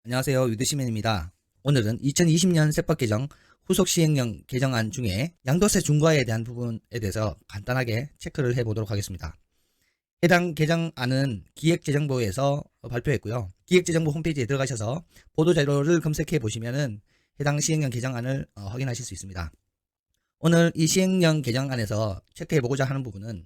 안녕하세요. 유드시맨입니다. 오늘은 2020년 세법 개정 후속 시행령 개정안 중에 양도세 중과에 대한 부분에 대해서 간단하게 체크를 해보도록 하겠습니다. 해당 개정안은 기획재정부에서 발표했고요. 기획재정부 홈페이지에 들어가셔서 보도자료를 검색해 보시면은 해당 시행령 개정안을 확인하실 수 있습니다. 오늘 이 시행령 개정안에서 체크해 보고자 하는 부분은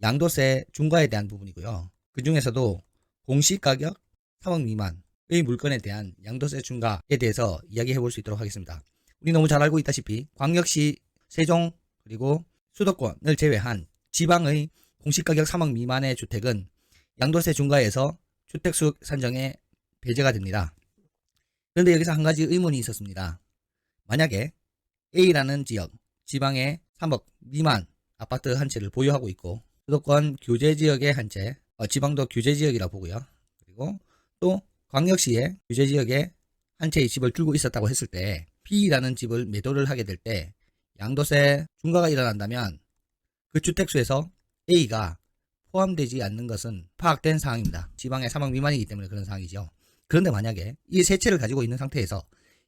양도세 중과에 대한 부분이고요. 그 중에서도 공시가격 3억 미만의 물건에 대한 양도세 중과에 대해서 이야기해 볼 수 있도록 하겠습니다. 우리 너무 잘 알고 있다시피 광역시, 세종, 그리고 수도권을 제외한 지방의 공시가격 3억 미만의 주택은 양도세 중과에서 주택수 산정에 배제가 됩니다. 그런데 여기서 한 가지 의문이 있었습니다. 만약에 A라는 지역, 지방에 3억 미만 아파트 한 채를 보유하고 있고 수도권 규제지역의 한 채, 지방도 규제지역이라 보고요. 그리고 또 광역시의 규제지역에 한 채의 집을 들고 있었다고 했을 때 B라는 집을 매도를 하게 될 때 양도세 중과가 일어난다면 그 주택수에서 A가 포함되지 않는 것은 파악된 사항입니다. 지방의 3억 미만이기 때문에 그런 사항이죠. 그런데 만약에 이 세 채를 가지고 있는 상태에서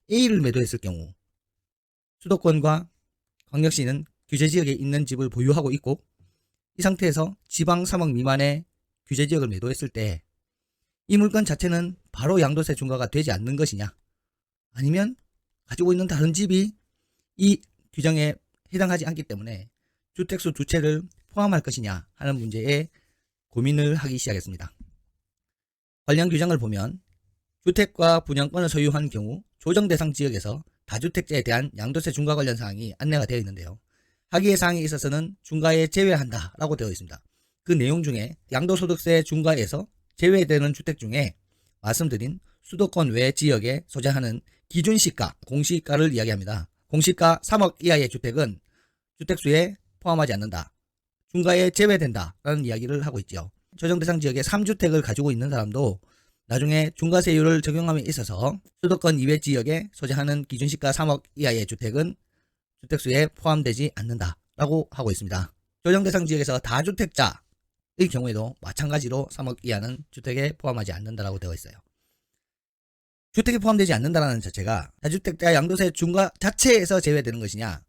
A를 매도했을 경우 수도권과 광역시는 규제지역에 있는 집을 보유하고 있고 이 상태에서 지방 3억 미만의 규제지역을 매도했을 때 이 물건 자체는 바로 양도세 중과가 되지 않는 것이냐, 아니면 가지고 있는 다른 집이 이 규정에 해당하지 않기 때문에 주택수 두 채를 포함할 것이냐 하는 문제에 고민을 하기 시작했습니다. 관련 규정을 보면 주택과 분양권을 소유한 경우 조정 대상 지역에서 다주택자에 대한 양도세 중과 관련 사항이 안내가 되어 있는데요. 하기의 사항에 있어서는 중과에 제외한다 라고 되어 있습니다. 그 내용 중에 양도소득세 중과에서 제외되는 주택 중에 말씀드린 수도권 외 지역에 소재하는 기준시가, 공시가를 이야기합니다. 공시가 3억 이하의 주택은 주택수에 포함하지 않는다, 중과에 제외된다 라는 이야기를 하고 있죠. 조정 대상 지역에 3주택을 가지고 있는 사람도 나중에 중과세율을 적용함에 있어서 수도권 이외 지역에 소재하는 기준시가 3억 이하의 주택은 주택수에 포함되지 않는다 라고 하고 있습니다. 조정 대상 지역에서 다주택자의 경우에도 마찬가지로 3억 이하는 주택에 포함하지 않는다라고 되어 있어요. 주택에 포함되지 않는다는 자체가 다주택자 양도세 중과 자체에서 제외되는 것이냐,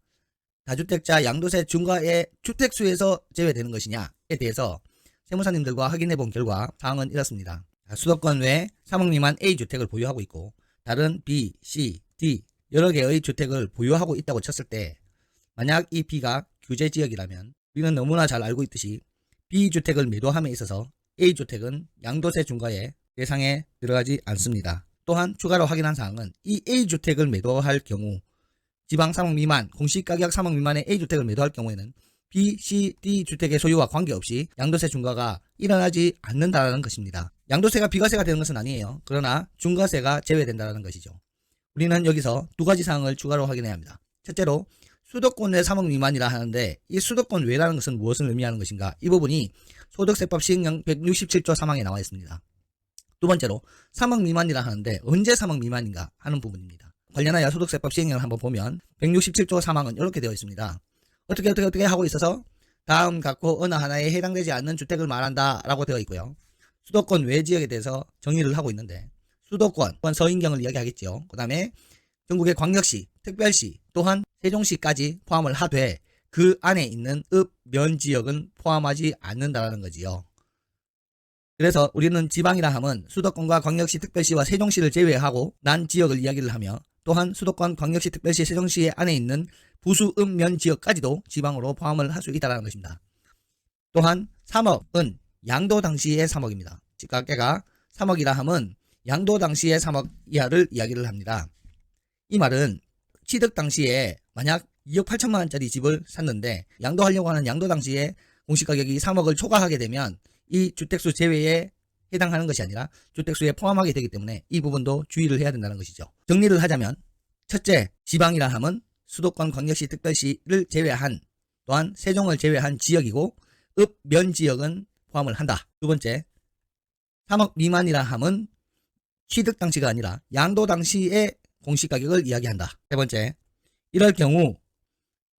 다주택자 양도세 중과의 주택수에서 제외되는 것이냐에 대해서 세무사님들과 확인해 본 결과 사항은 이렇습니다. 수도권 외 3억 미만 A주택을 보유하고 있고 다른 B, C, D 여러 개의 주택을 보유하고 있다고 쳤을 때 만약 이 B가 규제지역이라면 우리는 너무나 잘 알고 있듯이 B주택을 매도함에 있어서 A주택은 양도세 중과의 대상에 들어가지 않습니다. 또한 추가로 확인한 사항은 이 A주택을 매도할 경우 지방 3억 미만, 공시가격 3억 미만의 A주택을 매도할 경우에는 B, C, D 주택의 소유와 관계없이 양도세 중과가 일어나지 않는다는 것입니다. 양도세가 비과세가 되는 것은 아니에요. 그러나 중과세가 제외된다는 것이죠. 우리는 여기서 두 가지 사항을 추가로 확인해야 합니다. 첫째로 수도권 내 3억 미만이라 하는데 이 수도권 외라는 것은 무엇을 의미하는 것인가? 이 부분이 소득세법 시행령 167조 3항에 나와 있습니다. 두 번째로 3억 미만이라 하는데 언제 3억 미만인가 하는 부분입니다. 관련하여 소득세법 시행령을 한번 보면 167조 3항은 이렇게 되어 있습니다. 어떻게 하고 있어서 다음 각호 어느 하나에 해당되지 않는 주택을 말한다 라고 되어 있고요. 수도권 외 지역에 대해서 정의를 하고 있는데 수도권, 서인경을 이야기하겠죠. 그 다음에 전국의 광역시, 특별시, 또한 세종시까지 포함을 하되 그 안에 있는 읍, 면 지역은 포함하지 않는다는 거지요. 그래서 우리는 지방이라 함은 수도권과 광역시, 특별시와 세종시를 제외하고 난 지역을 이야기를 하며 또한 수도권, 광역시, 특별시, 세종시 안에 있는 부수, 읍, 면 지역까지도 지방으로 포함을 할 수 있다는 것입니다. 또한 3억은 양도 당시의 3억입니다. 집값계가 3억이라 함은 양도 당시의 3억 이하를 이야기를 합니다. 이 말은 취득 당시에 만약 2억 8천만 원짜리 집을 샀는데 양도하려고 하는 양도 당시에 공시가격이 3억을 초과하게 되면 이 주택수 제외에 해당하는 것이 아니라 주택수에 포함하게 되기 때문에 이 부분도 주의를 해야 된다는 것이죠. 정리를 하자면 첫째, 지방이라 함은 수도권, 광역시, 특별시를 제외한 또한 세종을 제외한 지역이고 읍, 면 지역은 포함을 한다. 두 번째, 3억 미만이라 함은 취득 당시가 아니라 양도 당시의 공시가격을 이야기한다. 세 번째, 이럴 경우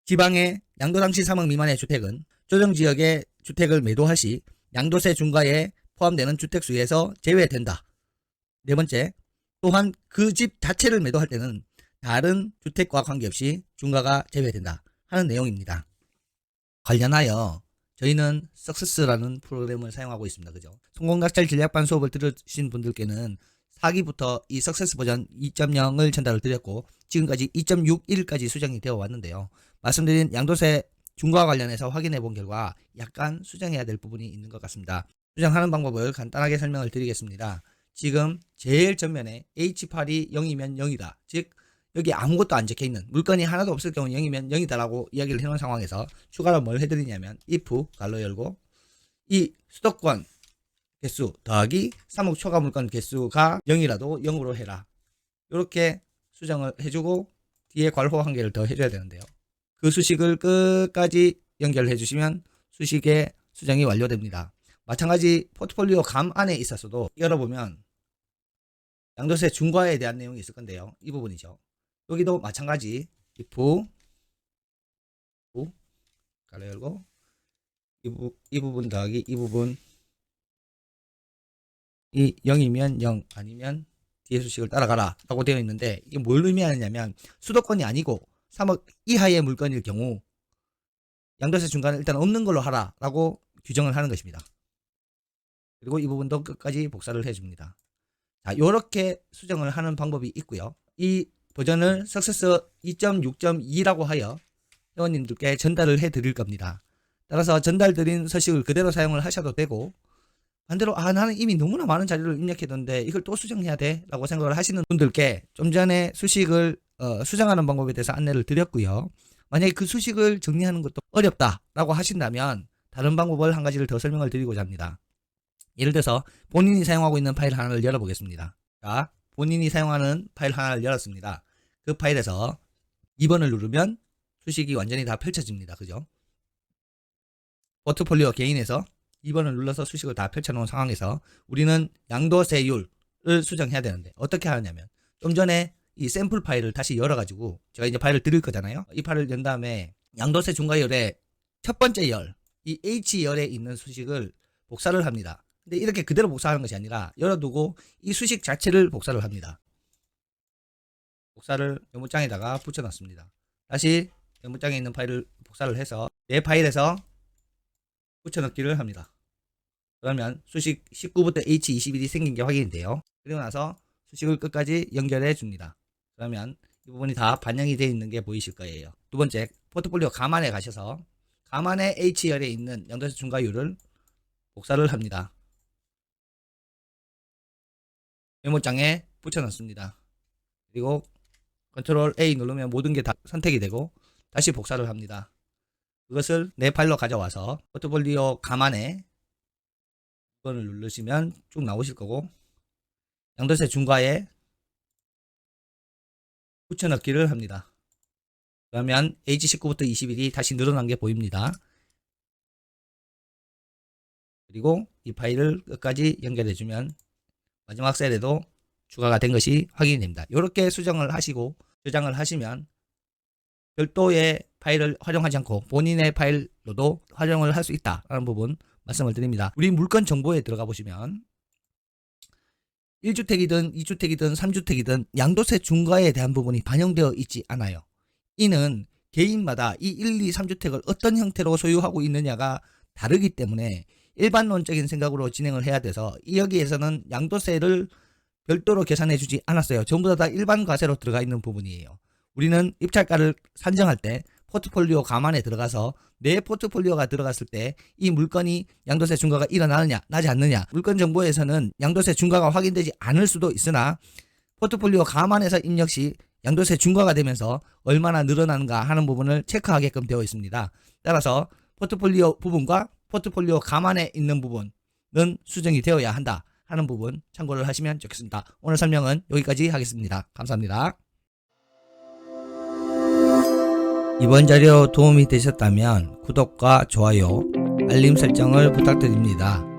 지방의 양도 당시 3억 미만의 주택은 조정지역의 주택을 매도할 시 양도세 중과에 포함되는 주택수에서 제외된다. 네 번째, 또한 그 집 자체를 매도할 때는 다른 주택과 관계없이 중과가 제외된다 하는 내용입니다. 관련하여 저희는 석세스라는 프로그램을 사용하고 있습니다. 그죠? 성공낙찰 전략반 수업을 들으신 분들께는 4기부터 이 석세스 버전 2.0을 전달을 드렸고 지금까지 2.61까지 수정이 되어 왔는데요. 말씀드린 양도세 중과 관련해서 확인해 본 결과 약간 수정해야 될 부분이 있는 것 같습니다. 수정하는 방법을 간단하게 설명을 드리겠습니다. 지금 제일 전면에 H8이 0이면 0이다. 즉 여기 아무것도 안 적혀있는 물건이 하나도 없을 경우 0이면 0이다 라고 이야기를 해놓은 상황에서 추가로 뭘 해드리냐면 if 갈로 열고 이 수도권 개수 더하기 3억 초과 물건 개수가 0이라도 0으로 해라. 이렇게 수정을 해주고 뒤에 괄호 한 개를 더 해줘야 되는데요. 그 수식을 끝까지 연결해 주시면 수식의 수정이 완료됩니다. 마찬가지 포트폴리오 감 안에 있어서도 열어보면 양도세 중과에 대한 내용이 있을 건데요. 이 부분이죠. 여기도 마찬가지 if 가로 열고 이 부분 더하기 이 부분 이 0이면 0 아니면 뒤에 수식을 따라가라 라고 되어 있는데 이게 뭘 의미하느냐면 수도권이 아니고 3억 이하의 물건일 경우 양도세 중과는 일단 없는 걸로 하라 라고 규정을 하는 것입니다. 그리고 이 부분도 끝까지 복사를 해줍니다. 자, 이렇게 수정을 하는 방법이 있고요. 이 버전을 석세스 2.6.2라고 하여 회원님들께 전달을 해 드릴 겁니다. 따라서 전달드린 서식을 그대로 사용을 하셔도 되고 반대로 나는 이미 너무나 많은 자료를 입력해뒀는데 이걸 또 수정해야 돼 라고 생각을 하시는 분들께 좀 전에 수식을 수정하는 방법에 대해서 안내를 드렸고요. 만약에 그 수식을 정리하는 것도 어렵다 라고 하신다면 다른 방법을 한 가지를 더 설명을 드리고자 합니다. 예를 들어서 본인이 사용하고 있는 파일 하나를 열어보겠습니다. 자, 본인이 사용하는 파일 하나를 열었습니다. 그 파일에서 2번을 누르면 수식이 완전히 다 펼쳐집니다. 그죠? 포트폴리오 개인에서 2번을 눌러서 수식을 다 펼쳐놓은 상황에서 우리는 양도세율을 수정해야 되는데 어떻게 하느냐면 좀 전에 이 샘플 파일을 다시 열어가지고 제가 이제 파일을 드릴 거잖아요. 이 파일을 연 다음에 양도세 중과열의 첫 번째 열, 이 H열에 있는 수식을 복사를 합니다. 근데 이렇게 그대로 복사하는 것이 아니라 열어두고 이 수식 자체를 복사를 합니다. 복사를 메모장에다가 붙여놨습니다. 다시 메모장에 있는 파일을 복사를 해서 내 파일에서 붙여넣기를 합니다. 그러면 수식 19부터 H21이 생긴 게 확인이 돼요. 그리고 나서 수식을 끝까지 연결해 줍니다. 그러면 이 부분이 다 반영이 되어 있는 게 보이실 거예요. 두 번째, 포트폴리오 감안에 가셔서 감안의 H열에 있는 양도세 중과율을 복사를 합니다. 메모장에 붙여넣습니다. 그리고 컨트롤 A 누르면 모든 게 다 선택이 되고 다시 복사를 합니다. 그것을 내 파일로 가져와서 포트폴리오 감안에 이번을 누르시면 쭉 나오실 거고 양도세 중과에 붙여넣기를 합니다. 그러면 H19부터 21이 다시 늘어난 게 보입니다. 그리고 이 파일을 끝까지 연결해주면 마지막 셀에도 추가가 된 것이 확인이 됩니다. 이렇게 수정을 하시고 저장을 하시면 별도의 파일을 활용하지 않고 본인의 파일로도 활용을 할 수 있다라는 부분 말씀을 드립니다. 우리 물건 정보에 들어가 보시면 1주택이든 2주택이든 3주택이든 양도세 중과에 대한 부분이 반영되어 있지 않아요. 이는 개인마다 이 1, 2, 3주택을 어떤 형태로 소유하고 있느냐가 다르기 때문에 일반론적인 생각으로 진행을 해야 돼서 여기에서는 양도세를 별도로 계산해 주지 않았어요. 전부 다 일반 과세로 들어가 있는 부분이에요. 우리는 입찰가를 산정할 때 포트폴리오 감안에 들어가서 내 포트폴리오가 들어갔을 때 이 물건이 양도세 중과가 일어나느냐 나지 않느냐, 물건 정보에서는 양도세 중과가 확인되지 않을 수도 있으나 포트폴리오 감안에서 입력 시 양도세 중과가 되면서 얼마나 늘어나는가 하는 부분을 체크하게끔 되어 있습니다. 따라서 포트폴리오 부분과 포트폴리오 감안에 있는 부분은 수정이 되어야 한다 하는 부분 참고를 하시면 좋겠습니다. 오늘 설명은 여기까지 하겠습니다. 감사합니다. 이번 자료 도움이 되셨다면 구독과 좋아요, 알림 설정을 부탁드립니다.